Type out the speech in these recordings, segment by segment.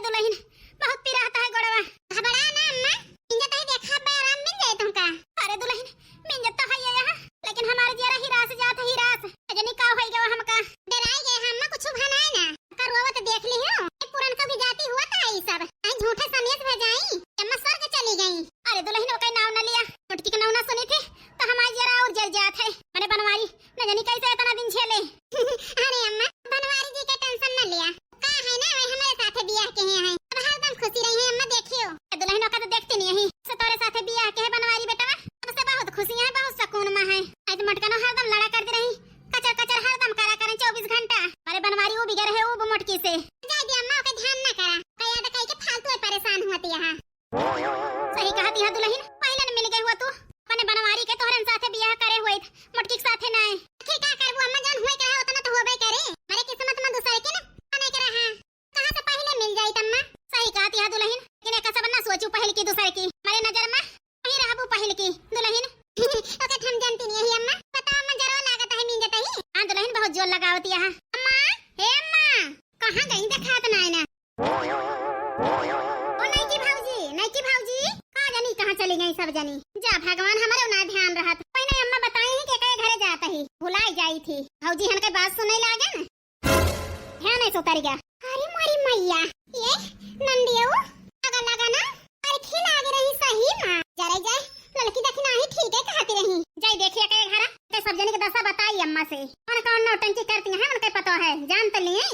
दुल्हन बहुत पिराता है गोड़वा। घबरा ना अम्मा, मिंजत ही देखा बे आराम मिल जाए तुमका। अरे दुल्हन मिंजत तो है यहाँ, लेकिन हमारे जरा हिरास जात हिरास अजनी का होई गवा हमका। डराई गए अम्मा, कुछ भनाए ना करवा तो देख ली हो। पुरन का भी जाती हुआ था ये सब आई झूठे सनेस भेजाई अम्मा स्वर्ग चली गई। अरे दुल्हन का नाम न लिया, मुटकी का नाम ना सुनी थी तो हमारी जरा और जल जात है। मैंने बनवारी न जानी कैसे इतना दिन झेले। अरे अम्मा बनवारी जी का टेंशन न लिया, का है ना वही हमारे साथे बियाह के हैं, अब हरदम खुशी रही है अम्मा। देखियो दुल्हनों का तो देखते नहीं है सतोरे साथे बियाह के है बनवारी बेटा, सबसे बहुत खुशियां है, बहुत सुकून में है। आज मटका न हरदम लड़ा करती रही, कचर कचर हरदम करा करें 24 घंटा। अरे बनवारी वो बिगड़ है वो मोटकी से जाय दी अम्मा का ध्यान न करा, कया द कई के फालतू परेशान होती है। सही कहती है दुल्हन, पहले न मिल गई हुआ तू अपने बनवारी के तोहरन साथे बियाह करे हुए मोटकी के साथे ना। आखिर का करबू अम्मा, जान हुए करे उतना तो होबे करे, मेरे किस्मत में दूसरे के ना नहीं करे। हां कहां से पहले मिल जाई तम्मा। सही कहती है दुल्हन, लेकिन एक सब ना सोचू पहले की दूसरे की, मेरे नजर में वही रहबू पहले की दुल्हन। ओके हम जानती नहीं है अम्मा, पता अम्मा जरूर लागत है मिल जाता ही। हां दुल्हन बहुत जोर लगावती है। अम्मा हे अम्मा कहां गई दिखात ना है ना। ओ नहीं की भाऊजी कहां जानी कहां चली गई सब जानी। जा भगवान हमारे ना ध्यान रहत, कोई नहीं अम्मा बताई है कि कई घरे जाता ही भुलाई जाई थी। भाऊजी हन के बात सुने लागे ना, ध्यान नहीं सुतर गया। अरे मारी मैया ये नंदियो लगा ना, अरे खिल आगे रही सही ना जरे जाए लड़की देखना ही ठीक है कहती रही। जाई देखिए के घर के सब जने के दशा बताई अम्मा से, कौन कौन नौटंकी करती है उनके पता है, जान तो लिए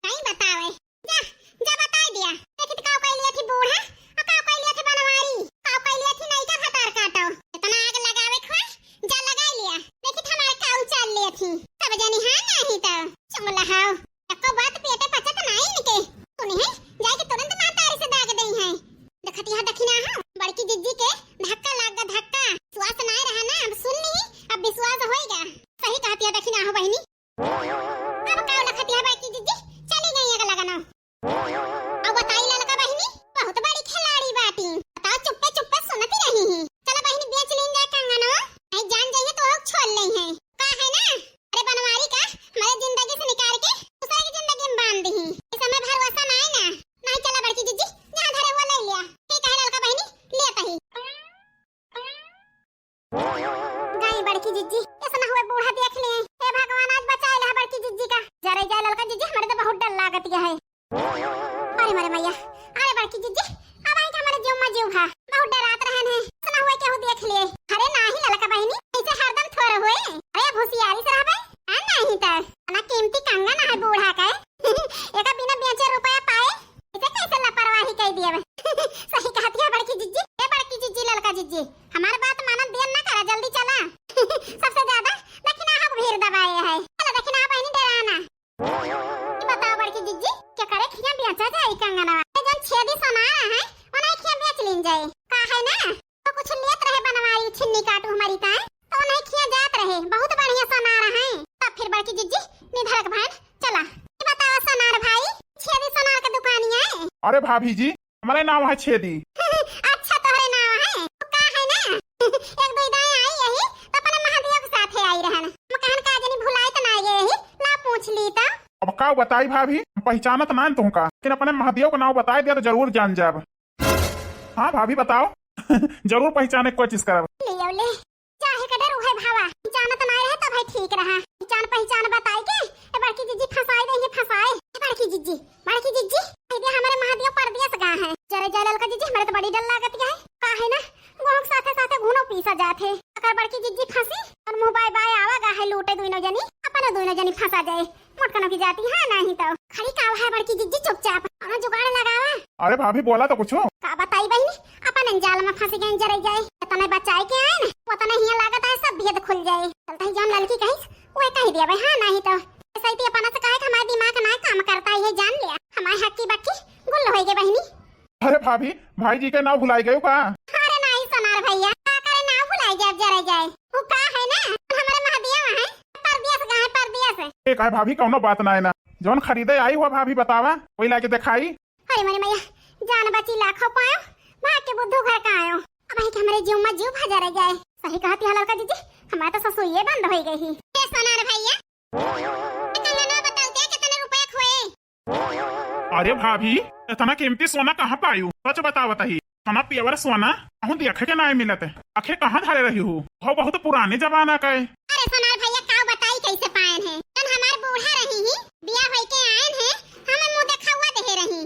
नहीं बतावे। जा बता दिया लेकिन काव कह लिया थी बूढ़ा और काव कह लिया थी बनवारी, काव कह लिया थी नहीं का भतार काटो इतना आग लगावे खोए जा लगा लिया, लेकिन हमारे काव चल लिए थी सब जनी। हां नहीं तो चंगला हाओ एको बात पेटे पचत नहीं इनके सुनी है, जाए के तुरंत ना तारी से दाग दई है। देखती है दखिना हां बड़की जिज्जी के धक्का लागा धक्का श्वास नहीं रहा ना, अब सुन ली अब विश्वास होएगा। सही कहती है दखिना हो बहनी, अब काव लखती है बड़की जिज्जी चली गई आग लगाना। अब बताई ललका बहनी बहुत बड़ी खिलाड़ी बाटी, बताओ चुप्पे चुप्पे सुनती रही है। चलो बहनी बेच लें जा कंगनो, नहीं जान जाइए तो लोग छोड़ ले हैं का है ना। अरे बनवारी का हमारे जिंदगी से निकाल के दूसरे की जिंदगी में बांध दी, इस समय भरोसा ना है ना। नहीं चला बड़की जिज्जी जहां धरे वो ले लिया, ठीक है ललका बहनी लेता ही गई बड़की जिज्जी। ऐसा ना हुए बूढ़ा देख ले, हे भगवान आज बचा ले बड़की जिज्जी का। जरा जा ललका जिज्जी हमारे तो बहुत डर लागत है। अरे मारे मैया अरे बड़की जिज्जी अब आई हमारे जीव में जीव भा बहुत डरात रहन है, सुना हुए केहू देख लिए। अरे नाही ललका बहनी ऐसे हरदम थोर हुए, अरे भूसियारी से रहबे आ नहीं त ना कीमती कंगन है बूढ़ा का एका बिना बेचे रुपया पाए इसे कैसे लापरवाही कह दिए। सही कहती है बड़की जिज्जी। ए बड़की जिज्जी ललका जिज्जी हमार बात मानत देर ना करा, जल्दी चला। सबसे ज्यादा दक्षिणा हम भीड़ दबाए है, चलो दक्षिणा बहनी डराना। बताओ बड़की जिज्जी क्या करे खिया बेचा जाए कंगना जन छेदी सोना है ओना खिया बेच लिन जाए का है ना, तो कुछ लेत रहे बनवाई छिन्नी काटू हमारी का तो नहीं खिया जात रहे, बहुत बढ़िया सोना रहा है। तब फिर बड़की जिज्जी निधड़क भान चला। ये बताओ सोनार भाई छेदी सोनार का दुकानिया है। अरे भाभी जी हमारे नाम है छेदी। अच्छा तोहरे नाम है तो का है ना एक दो दाएं आई यही तो अपने महादेव के साथे आई रहन, हम कहन का जनी भुलाई त ना यही ना पूछ ली त। अब का बताई भाभी पहचानत ना तुमका, लेकिन अपने महादेव का नाम बताए दिया तो जरूर जान जाब। हाँ भाभी बताओ जरूर पहचाने कोई चीज करब। ले ले चाहे का डर है भावा, जानत ना रहे तब है ठीक रहा। पहचान बताई के ए बड़की जिज्जी फसाई दे, फसाए बड़की जिज्जी ये हमारे महादेव परदेस गा है। जरे जलल का जिज्जी हमारे तो बड़ी डर लागत है का है ना, गोंग साथे साथे घुनो पीसा जात है। अगर बड़की जिज्जी फंसी और मुंह बाय बाय आवा गा है लूटे दुनो जनी अपन दुनो जनी फंसा जाए मोटकनो की जाती है नहीं तो खड़ी का है बड़की जिज्जी चुपचाप और जुगाड़ लगावा। अरे भाभी बोला तो कुछ का बताई बहनी अपन जाल में फंसी गई जरे जाए तने बचाए के आए ना वो तने हिया लागत है सब भेद खुल जाए। चलता ही जान लड़की कहीं वो कह दिया भाई हाँ नहीं तो सही अपना से कहे हमारा दिमाग ना काम करता है, जान लिया हमारे हक्की बक्की गुल होई गए बहनी। अरे भाभी भाई जी के नाम भुलाई गए का। अरे नहीं सोनार भैया का करे नाम भुलाई जाए जरे जाए वो का है ना हमारे महादेव है परदेस गा है परदेस। एक है भाभी कौनो बात ना है ना, जौन खरीदे आई हुआ भाभी बतावा वही लाके दिखाई। अरे मेरे मैया जान बची लाखों पायो भाग के बुद्धू घर का आयो, अब है हमारे जीव में जीव भजा रह जाए। सही कहती है लड़का दीदी हमारा तो ससुइये बंद हो गई ही। सोनार भैया बताओ कितने रुपए खोए। अरे भाभी इतना कीमती सोना कहाँ पायू? सच बतावत ही सोना पियवर सोना कहूँ देखे के ना मिलत। आखिर कहाँ धरे रही हूँ? बहुत पुराने जमाना का है। अरे सोनार भैया का बताई कैसे पायन है? जन हमार बूढ़ा रही ही बिया होई के आयन है, हमें मुंह देखा हुआ देहे रही।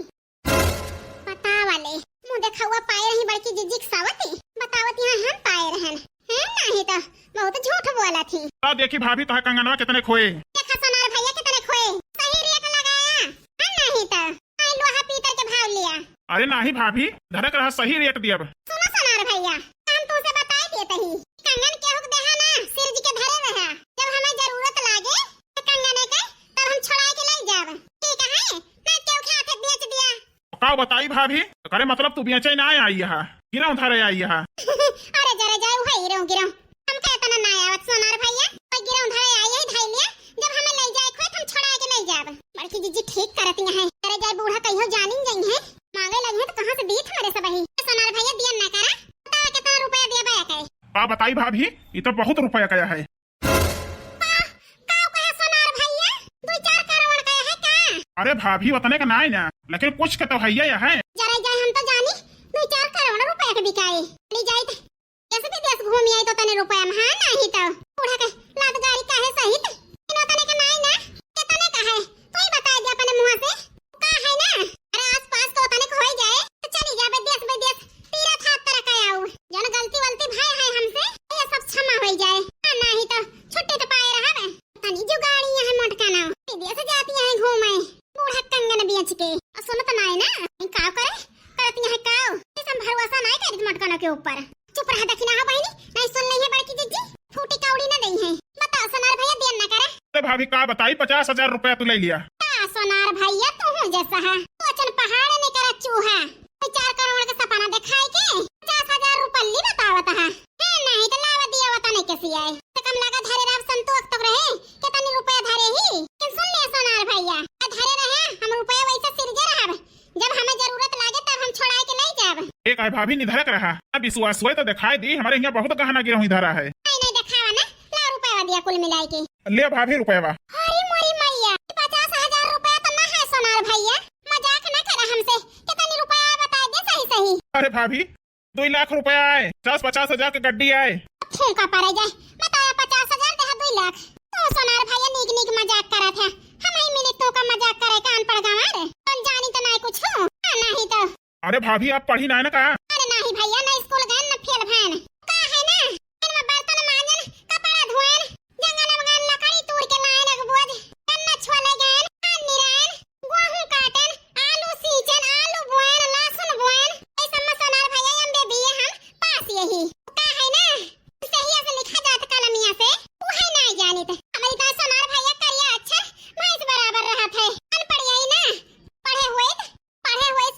बतावले मुंह देखा हुआ पाए रही बड़की जिज्जी सावती बतावत यहाँ हम पाए रहन है नहीं तो बहुत झूठ बोला थी। देखी भाभी तो कंगनवा कितने खोए। देखा सोनार भैया कितने खोए, सही रेट लगाया है नहीं तो आई लोहा पीतल के भाव लिया। अरे नहीं भाभी धरक रहा सही रेट दिया। सुनो सोनार भैया हम तुमसे बता दिए तही कंगन के हुक देहा ना सिर जी के धरे रहा, जब हमें जरूरत लागे तो कंगन के तब हम छोड़ा के ले जाब। ठीक है ना क्यों खाते बेच दिया? का बताई भाभी करे मतलब तू बेचे ना आई है गिरा धरे आई है। अरे जरा जाओ भाई गिरो हम कहता ना आवत सोनार भैया कोई गिरो धरे आई है धाई लिया, जब हमें ले जाए खोत हम छोड़ा के ले जाब। बड़की जीजी ठीक करती है अरे जाए बूढ़ा कहियो जानिन जई है मांगे लगे तो कहां से दीत हमारे सब ही। सोनार भैया दिया ना करा बताओ कितना रुपया दिया बया के? का बताई भाभी ये तो बहुत रुपया का है। सोनार भैया 2-4 करोड़ का है का? अरे भाभी उतने का ना है ना लेकिन कुछ का तो है। जरा जाए हम तो जानी 2-4 करोड़ रुपया के बिकाए ले जाए कैसे भी देश घूम आई तो तने रुपया में हां नहीं तो बूढ़ा के लाद गाड़ी काहे सहित इन तने का नहीं ना कितने का है तू ही बता दे अपने मुंह से का है ना। अरे आसपास तो तने को हो जाए तो चली जा विदेश तीरथ हाथ तरह का आऊ जन गलती भाई है हमसे ये सब क्षमा हो जाए नहीं तो छुट्टी तो पाए रहा है तनी जो गाड़ी है मोटका ना विदेश जाती है घूमे बूढ़ा कंगन बेच के सुन तो नहीं ना का करे करती है काऊ इसम भरोसा नहीं कर मोटका के ऊपर। चुप रह दखिना हा बहनी नहीं सुन नहीं है बड़की जिज्जी फूटी काउड़ी ना दई है। बताओ सोनार भैया देन ना करे? तो भाभी का बताई 50,000 रुपया तू ले लिया। सोनार भैया तू हो जैसा है तो अचन पहाड़ नहीं करा चूहा 4 करोड़ का सपना दिखाई के 50,000 रुपया बतावत है नहीं तो लावा दिया बता नहीं कैसी आए तो कम लगा धरे राव संतोष तक रहे कितनी रुपया धरे ही कि सुन ले सोनार भैया धरे रहे हम रुपया वैसे सिरजे रहब जब हमें जरूरत लागे तब हम छोड़ा के ले जाब। एक है भाभी निधरक रहा अब विश्वास हुए तो दिखाई दी हमारे यहाँ बहुत गहना गिरा हुई धरा है। नहीं दिखावा ना ला रुपया दिया कुल मिलाई के ले भाभी रुपया। अरे मोरी मैया 50,000 रुपया तो ना है सोनार भैया मजाक ना करे हमसे कितनी रुपया बता दे सही। अरे भाभी 2 लाख रुपया आए 50,000 की गड्डी आए ठीक है परे जाए बताया 50,000 दे 2 लाख तो सोनार भैया नीक मजाक करा था हमें मिले तो का मजाक करे कान पड़ गवार तुम जानी तो नहीं कुछ हो नहीं तो। अरे भाभी आप पढ़ी ना कहा? अरे नहीं भैया ना स्कूल गए ना फेल भैन का है ना इनमें बर्तन मांजन कपड़ा धोएन जंगल बगान लकड़ी तोड़ के लाइन एक बोझ गन्ना छोले गए निरान गेहूं काटन आलू सींचन आलू बोएन लहसुन बोएन ऐसा सोनार भैया हम बेबी हम पास यही का है ना सही से लिखा जात कलमिया से वो है ना जानित हमारी का सोनार भैया करिया अच्छा भैंस बराबर रहा थे अनपढ़ यही ना पढ़े हुए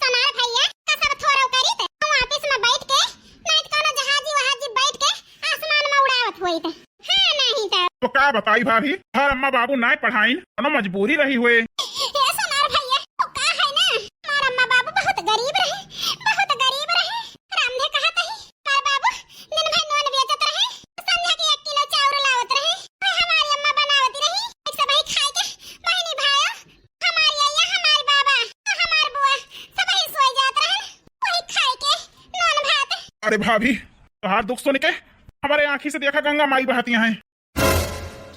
सोनार भैया का सब थोड़ा करी थे हम ऑफिस में बैठ के नहीं तो कोनो जहाजी वहाजी बैठ के आसमान में उड़ावत होई थे हां नहीं तो क्या बताई भाभी हर अम्मा बाबू ना पढ़ाइन कोनो मजबूरी रही हुए। सोनार भैया तो का है ना हमार अम्मा बाबू बहुत गरीब रहे रामधे कहा तही हमार बाबू दिन भर नॉन बेचत रहे संध्या के 1 किलो चावल लावत रहे हमारी अम्मा बनावती रही एक सब ही खाए के बहनी भाई हमारी अय्या हमार बाबा हमार बुआ सब ही सोई जात रहे वही खाए के नॉन भात। अरे भाभी तोहार दुख सुन के हमारे आँखी से देखा गंगा माई बहती हैं।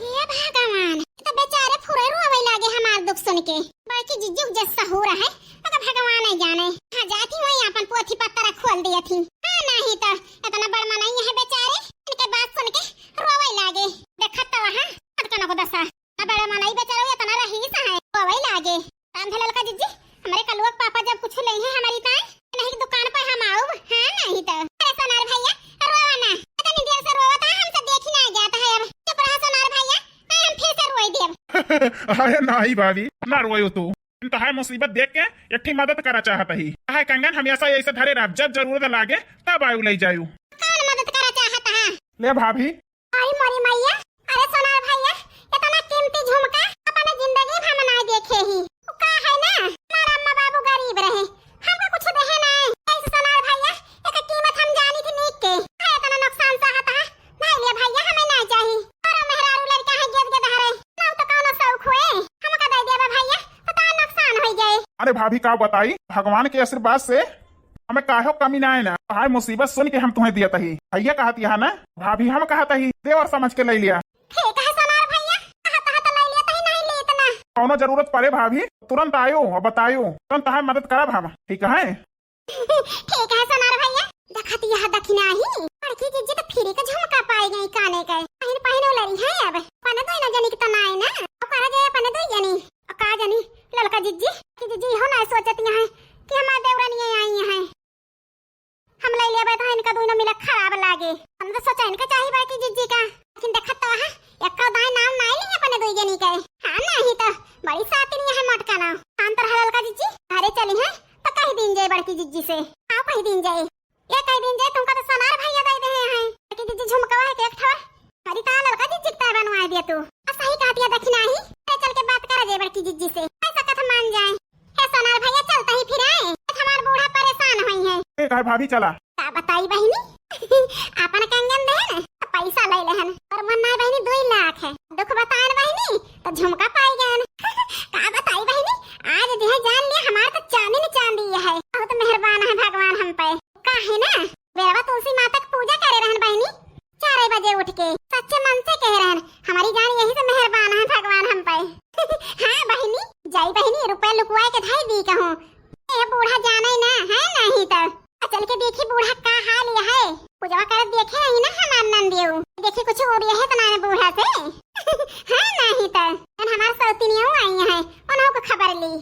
हे भगवान तो बेचारे फुरे रोवे लागे हमार दुख सुन के बड़की जिज्जू जैसा हो रहा है मगर भगवान नहीं जाने हां जाती वही अपन पोथी पत्रा खोल दिया थी हां नहीं तो इतना बड़ मनाई है बेचारे इनके बात सुन के रोवे लागे देखत तो वहां अटकना को दसा बड़ा मनाई बेचारा इतना रही सा है रोवे लागे रामधलाल का जिज्जी हमारे कलुआ पापा जब कुछ ले हैं हमारी ताई नहीं दुकान पर हम आओ हां नहीं तो अरे सोनार भैया रोवा ना इतनी देर से रोवा था हमसे देख ही नहीं जाता है अब चुप रहा सोनार भैया हम फिर से रोई देब। अरे नहीं भाभी ना रोयो तू इंतहा मुसीबत देख के एक मदद करा चाहता ही है कंगन हमेशा ऐसे धरे रह जब जरूरत लागे तब आयु ले जायू कौन मदद करा चाहता है? ले भाभी आई मोरी मैया अरे सोनार भैया इतना कीमती झुमका अपने जिंदगी में हम ना देखे ही का है ना हमारा अम्मा बाबू गरीब रहे हमको कुछ देहे ना ऐसे सोनार भैया एक कीमत हम जानी थी नीक के है इतना नुकसान सहता है नहीं ले भैया हमें ना चाहिए और मेहरारू लड़का है गेद के धरे ना तो कौन शौक हुए हमका दे देबा भैया तो नुकसान हो जाए। अरे भाभी का बताई, भगवान के आशीर्वाद से हमें काहो कमी ना है ना। हाय मुसीबत सुन के हम तुम्हें दिया तही, भैया कहती है ना भाभी, हम कहा तही देवर समझ के ले लिया। ठीक है सोनार भैया, कहा तो ले लिया तही, नहीं ले इतना। कौनो जरूरत पड़े भाभी तुरंत आयो और बतायो, तुरंत है मदद करब हम, ठीक है। ठीक है सोनार भैया, देखती यह दखिना ही लड़की जिज्जी तो फिरी का झुमका पाई गई काने के पहन पहन लरी है। अब पने दो ना जनी की तना है ना, अब करा जाए पने दो जनी का जनी ललका जिज्जी की जिज्जी हो ना सोचती है कि हमारे देवरानी आई है, हम ले लिया बैठा इनका दोनों मिला खराब लागे। हम तो सोचा इनका चाहिए बाकी जिज्जी का, लेकिन देखत तो है एक का दाई नाम ना नहीं अपने दो जनी के। हां नहीं तो बड़ी साथी नहीं है मटका ना अंतर है ललका जिज्जी। अरे चली है तो कहीं दिन जाए बड़की जिज्जी से, आओ कहीं दिन जाए, ये कहीं दिन जाए तुमका तो सोनार भैया दे दे हैं कि जिज्जी झुमका है के एक ठो हरी ता लड़का जिज्जी का बनवा दिया तू। सही कहती है दखिना ही, चल के बात करा जाए बड़की जिज्जी से, ऐसा कथा मान जाए। हे सोनार भैया चलता ही फिर आए, हमार बूढ़ा परेशान हुई है। ठीक है भाभी चला। का बताई बहनी अपन कंगन दे न पैसा ले लेहन और मन ना बहनी 2 लाख है, दुख बताएन बहनी तो झुमका पाई गन। का बताई बहनी आज देह जान लिया हमार तो चांदी न चांदी है, बहुत मेहरबान है भगवान हम पे। का है ना बेरवा तुलसी माता की पूजा करे रहन बहनी 4 बजे उठ के, सच्चे मन से कह रहन हमारी जान यही से मेहरबान है भगवान हम पे। हां बहनी जाई बहनी रुपए लुकवाए के धाई दी कहूं, ये बूढ़ा जाने ना है नहीं तो चल के देखी बूढ़ा का हाल यह है, पूजा कर देखे ही ना हमार नंदियो देखी कुछ हो रही है तो ना बूढ़ा से। हां नहीं तो हमार सौतीनियों आई है, उन्हों को खबर ली